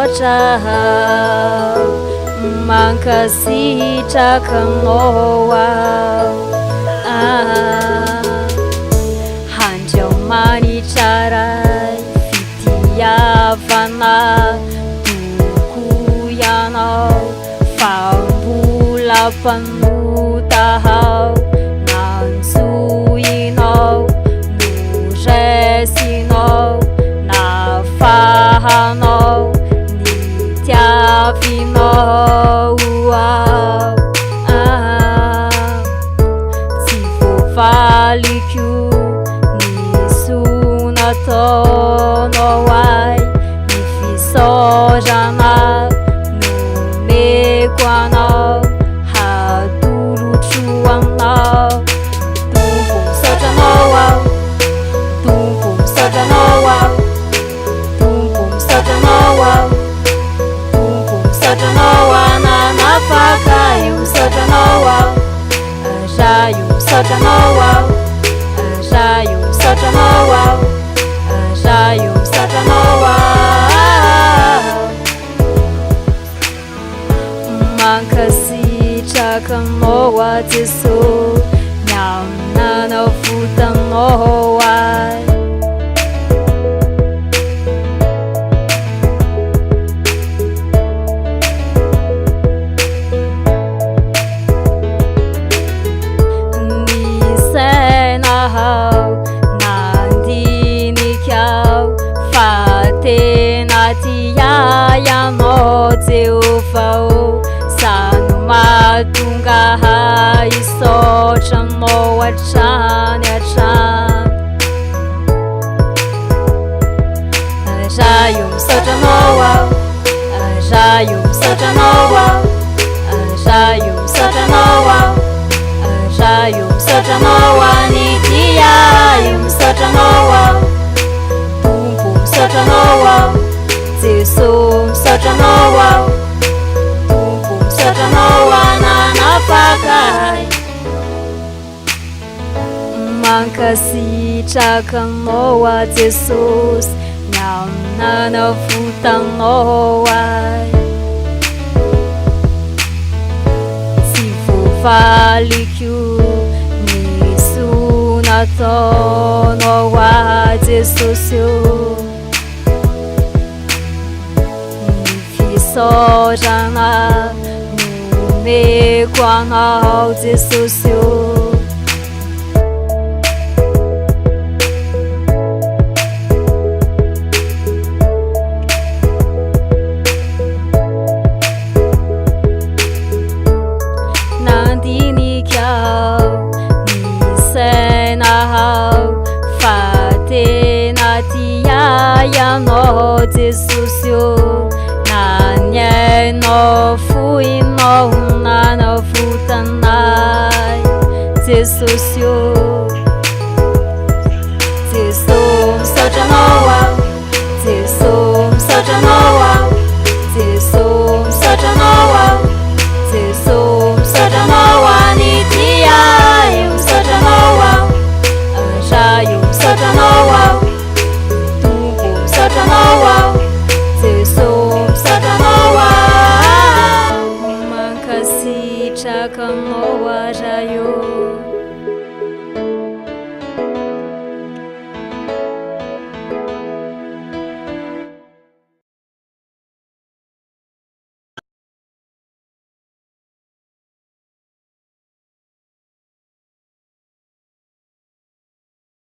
misaotra mankasitraka anao handreo manitrara fitiavana toko ianao fa mbola mpanotahao nanjoinao noresinao nafahanao nitiavinao tsy voavaliko niso nataonao ay ny fisaorana nomeko anao hatolotro aminao tompo misotranao ao tompo misotranao ao tompo misotranao ao tompo misotranao ananafaka io misotranao ao raha io misotranao ao raha io misotranao ao raha io misotranao ao mankasitraka anao a Jesosy miaminana votanao ay nisainahao nandinikao fa tena tiaianao Jehova sano mahatonga isotranao hatrany hatrany raha io misotranao ao raha io misotranao ao raha io misotranao ao raha io misotranao anitia io misotranao ao tompo misotranao ao Jesosy misotranao ao tompo misotranao ananafakay mankasitraka anao a Jesosy miaminana votanao ay tsy voavaliko niso nataonao a Jesosy ny fisaorana nomeko anao Jesosy nandinikao nisainahao fa tena tiaianao Jesosy naniainao foinao nanavotanay Jesosy Jesosy misotranao ao Jesosy misotranao ao Jesosy misotranao ao Jesosy misotranao anitia io misotranao ao raha io misotranao ao tompo misotranao ao Jesosy misotranao ao mankasitraka anao